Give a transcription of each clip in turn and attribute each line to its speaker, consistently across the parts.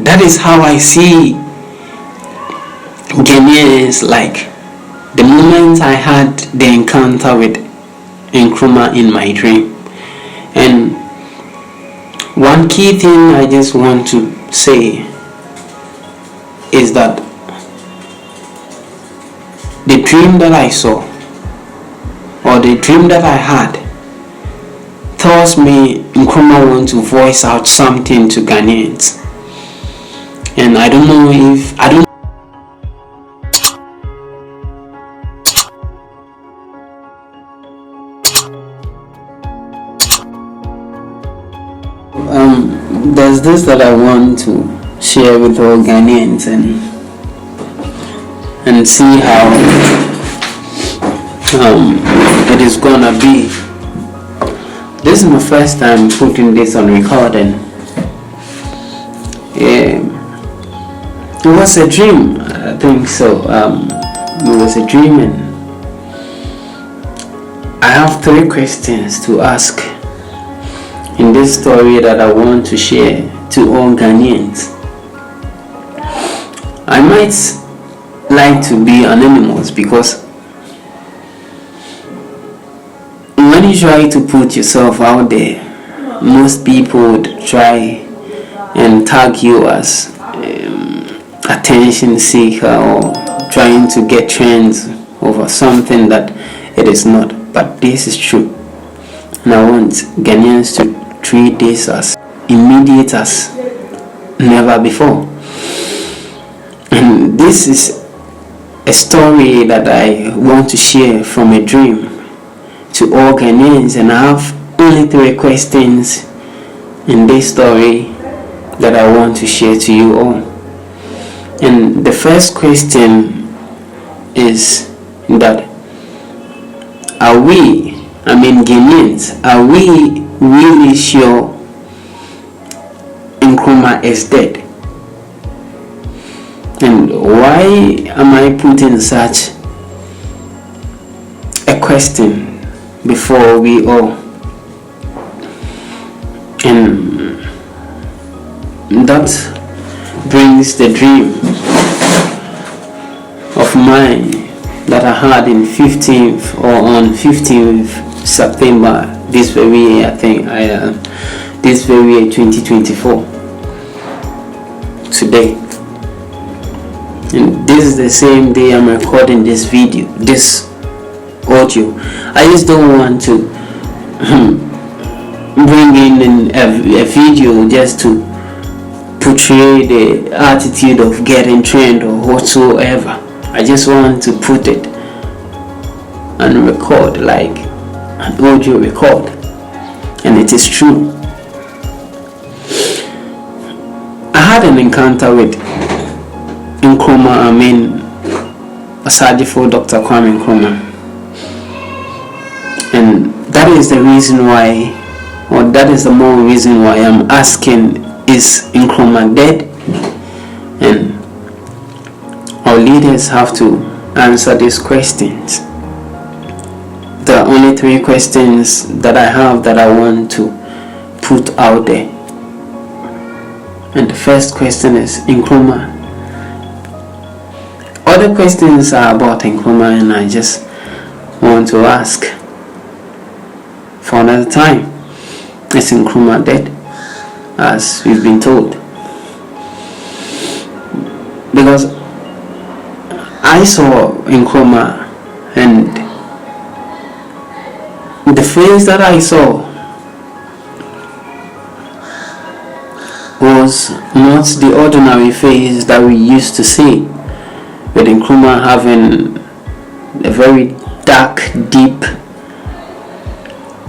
Speaker 1: that is how I see Ghanaians. Like the moment I had the encounter with Nkrumah in my dream. And one key thing I just want to say is that the dream that I saw, or the dream that I had, tells me Nkrumah wants to voice out something to Ghanaians. And I don't know if there's this that I want to share with all Ghanaians and see how it is gonna be. This is my first time putting this on recording. It was a dream, I think so. It was a dream, and I have 3 questions to ask in this story that I want to share to all Ghanaians. I might like to be anonymous because when you try to put yourself out there, most people would try and tag you as attention seeker or trying to get trends over something that it is not. But this is true, and I want Ghanaians to treat this as immediate as never before. And this is a story that I want to share from a dream to all Ghanaians, and I have only 3 questions in this story that I want to share to you all. And the first question is that are we, Ghanaians, are we really sure Nkrumah is dead? And why am I putting such a question before we all? And that brings the dream of mine that I had in 15th or on 15th September this very year, this very year 2024 today. And this is the same day I'm recording this video, this audio. I just don't want to bring in a video just to portray the attitude of getting trained or whatsoever. I just want to put it and record like an audio record, and it is true. I had an encounter with Nkrumah, for Dr Kwame Nkrumah, and that is the reason why, or that is the more reason why I'm asking, is Nkrumah dead? And our leaders have to answer these questions. There are only 3 questions that I have that I want to put out there. And the first question is Nkrumah. Other questions are about Nkrumah, and I just want to ask for another time. Is Nkrumah dead, as we've been told? Because I saw Nkrumah, and the face that I saw was not the ordinary face that we used to see, with Nkrumah having a very dark, deep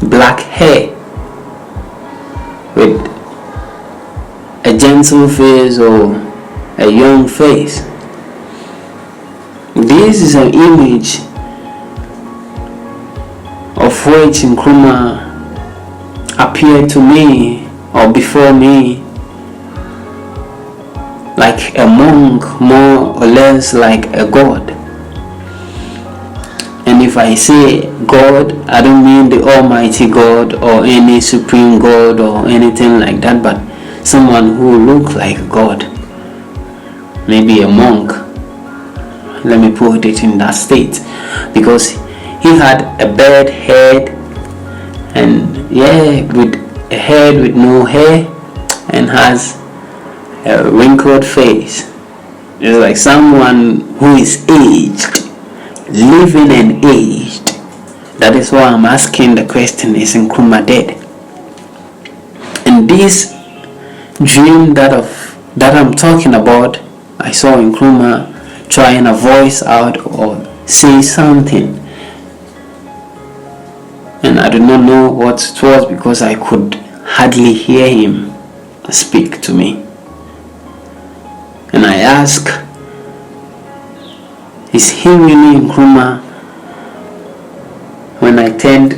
Speaker 1: black hair, with a gentle face or a young face. This is an image of which Nkrumah appeared to me, or before me, like a monk, more or less like a god. And if I say God, I don't mean the Almighty God or any supreme God or anything like that, but someone who looked like God. maybe a monk. Let me put it in that state, because he had a bald head, and with a head with no hair, and has a wrinkled face. It's like someone who is aged, living and aged. That is why I'm asking the question, is Nkrumah dead? And this dream that I'm talking about, I saw Nkrumah trying to voice out or say something, and I do not know what it was because I could hardly hear him speak to me. And I asked, is he really Nkrumah? When I turned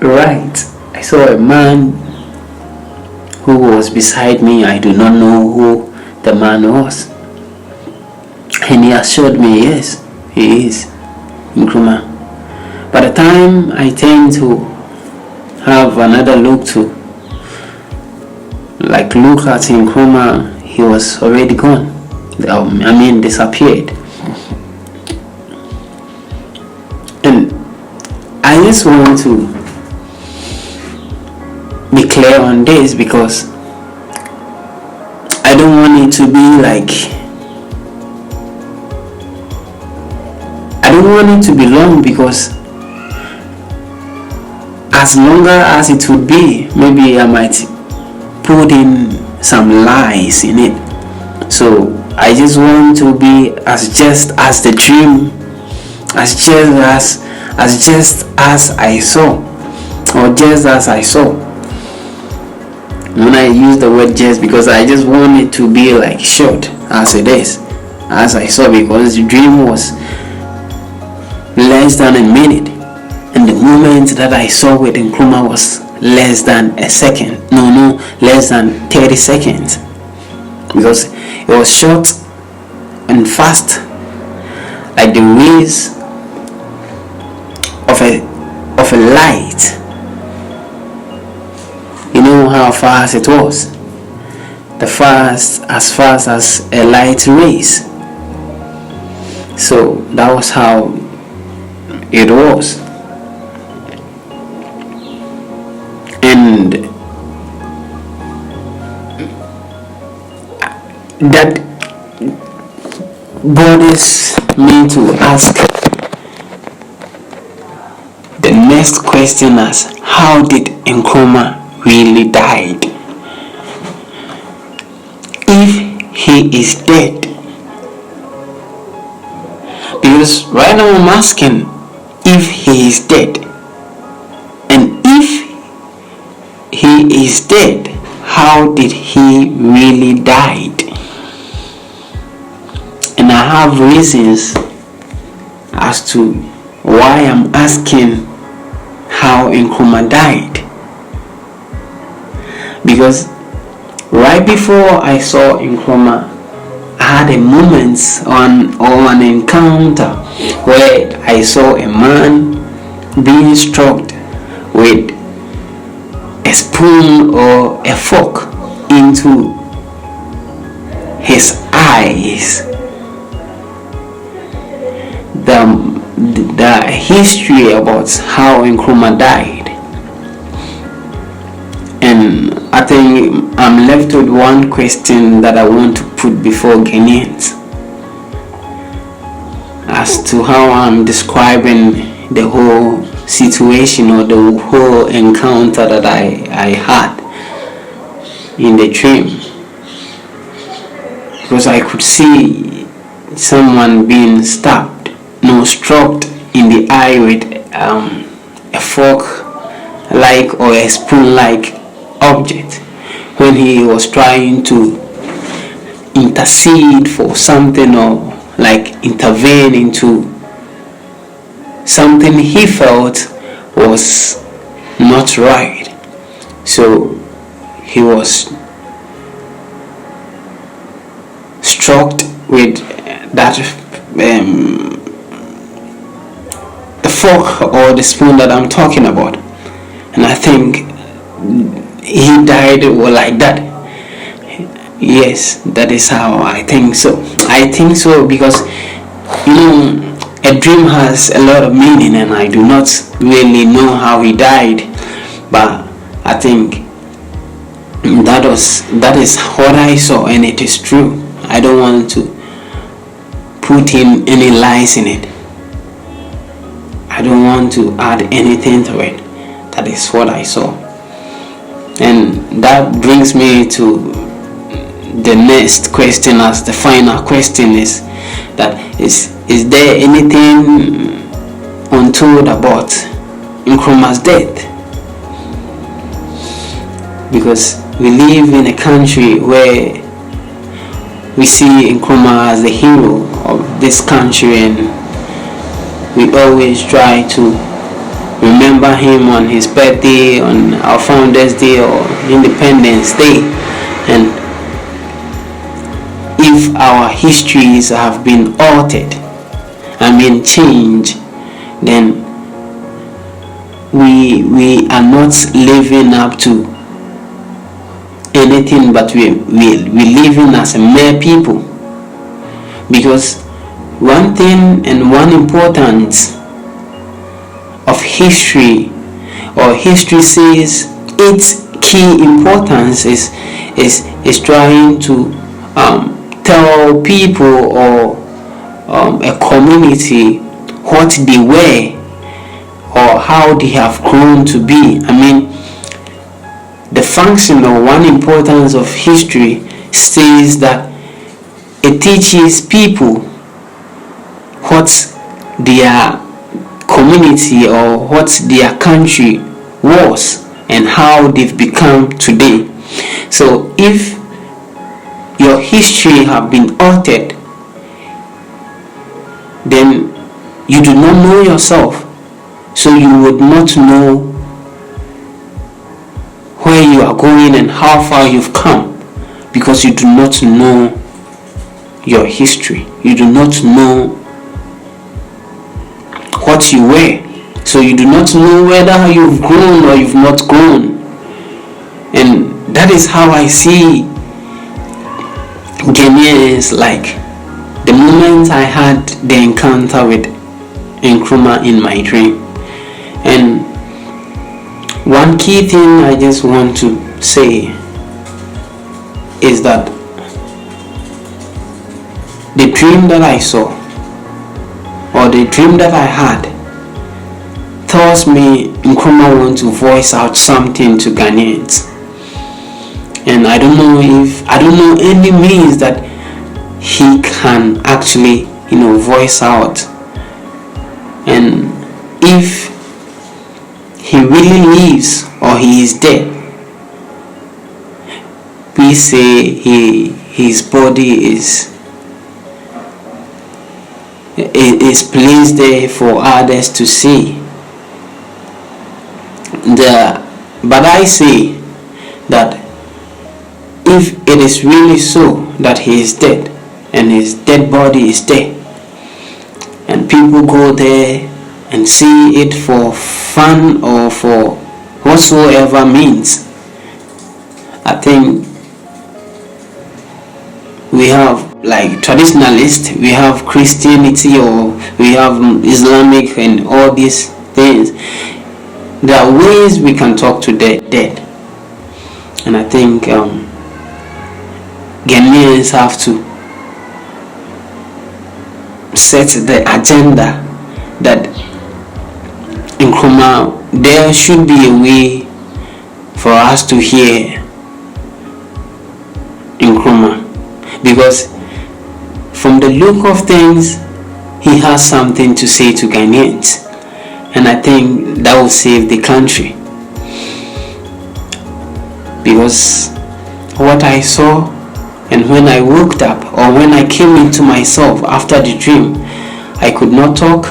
Speaker 1: right, I saw a man who was beside me. I do not know who the man was, and he assured me, yes, he is Nkrumah. By the time I turned to have another look at Nkrumah, he was already gone. Disappeared. And I just want to be clear on this, because I don't want it to be like, I don't want it to be long, because as longer as it would be, maybe I might put in some lies in it. So I just want to be as just as the dream, as just as I saw, or just as I saw. When I use the word just, because I just want it to be like short as it is, as I saw, because the dream was less than a minute, and the moment that I saw with Nkrumah was less than a second. No, less than 30 seconds, because it was short and fast, like the rays of a light. You know how fast it was? As fast as a light rays. So that was how it was. And that bothers me to ask the next question as, how did Nkrumah really died? If he is dead, because right now I'm asking if he is dead, and if he is dead, how did he really died? And I have reasons as to why I'm asking how Nkrumah died. Because right before I saw Nkrumah, I had a moment or an encounter where I saw a man being struck with a spoon or a fork into his eyes. The history about how Nkrumah died, and I think I'm left with one question that I want to put before Ghanaians as to how I'm describing the whole situation or the whole encounter that I had in the dream. Because I could see someone being struck in the eye with a fork-like or a spoon-like object when he was trying to intercede for something, or like intervene into something he felt was not right. So he was struck with that the fork or the spoon that I'm talking about, and I think he died like that. Yes, that is how I think so. I think so, because a dream has a lot of meaning, and I do not really know how he died, but I think that is what I saw, and it is true. I don't want to put in any lies in it. I don't want to add anything to it. That is what I saw. And that brings me to the next question, as the final question is that is there anything untold about Nkrumah's death? Because we live in a country where we see Nkrumah as the hero of this country, and we always try to remember him on his birthday, on our Founders Day or Independence Day. And if our histories have been altered and been changed, then we are not living up to anything, but we living as a mere people. Because one thing and one importance of history, or history says its key importance is trying to tell people or a community what they were or how they have grown to be. I mean, the function or one importance of history says that it teaches people what their community or what their country was and how they've become today. So if your history have been altered, then you do not know yourself, so you would not know where you are going and how far you've come, because you do not know your history. You do not know what you were, so you do not know whether you've grown or you've not grown. And that is how I see Ghanaians. Like the moment I had the encounter with Nkrumah in my dream. And one key thing I just want to say is that the dream that I saw, or the dream that I had, tells me Nkrumah wants to voice out something to Ghanaians. And I don't know any means that he can actually voice out. And if he really lives or he is dead, we say his body is placed there for others to see. But I say that if it is really so that he is dead and his dead body is there, and people go there and see it for fun or for whatsoever means, I think we have like traditionalists, we have Christianity, or we have Islamic and all these things. There are ways we can talk to the dead, and I think Ghanaians have to set the agenda that Nkrumah, there should be a way for us to hear Nkrumah, because from the look of things, he has something to say to Ghanaians, and I think that will save the country. Because what I saw, and when I woke up, or when I came into myself after the dream, I could not talk,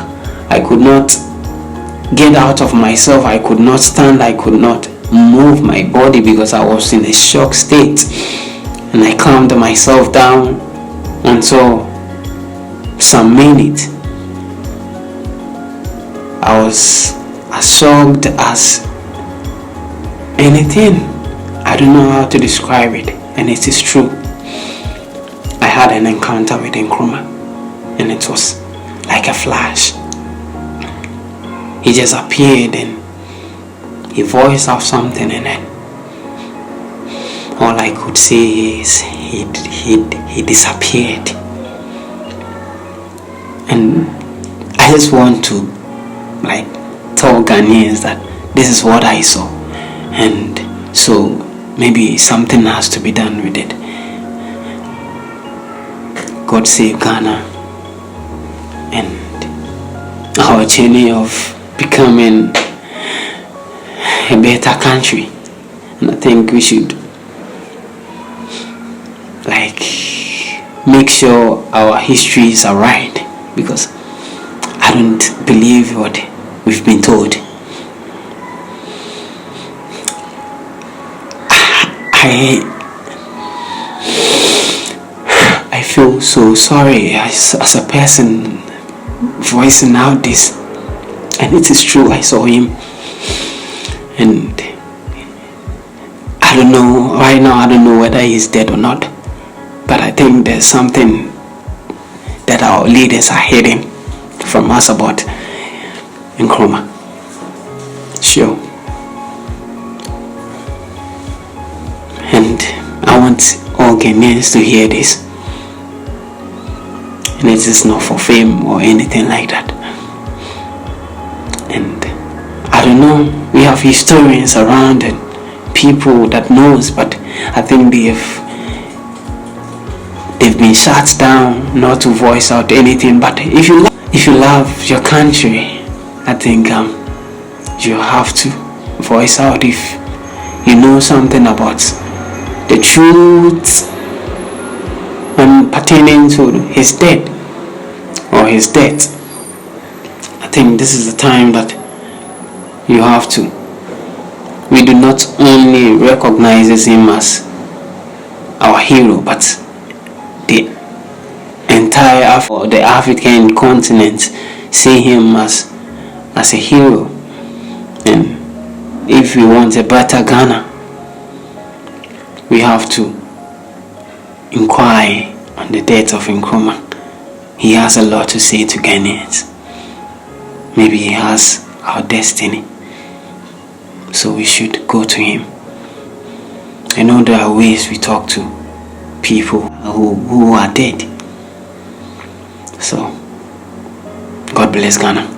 Speaker 1: I could not get out of myself, I could not stand, I could not move my body because I was in a shock state. And I calmed myself down until some minutes. I was as shocked as anything. I don't know how to describe it, and it is true. I had an encounter with Nkrumah, and it was like a flash. He just appeared and he voiced out something, and then all I could say is he disappeared. And I just want to tell Ghanaians that this is what I saw, and so maybe something has to be done with it. God save Ghana and our journey of becoming a better country. And I think we should make sure our histories are right, because I don't believe what we've been told. I feel so sorry as a person voicing out this, and it is true. I saw him, and I don't know right now. I don't know whether he's dead or not, but I think there's something that our leaders are hiding from us about Nkrumah. Sure. And I want all Ghanaians to hear this. And it is not for fame or anything like that. And I don't know, we have historians around and people that knows, but I think they've been shut down not to voice out anything. But if you love your country, I think you have to voice out if you know something about the truth pertaining to his death or his death. I think this is the time that you have to. We do not only recognize him as our hero, but the entire the African continent see him as a hero. And if we want a better Ghana, we have to inquire on the death of Nkrumah. He has a lot to say to Ghanaians. Maybe he has our destiny, so we should go to him. I know there are ways we talk to people who are dead. So God bless Ghana.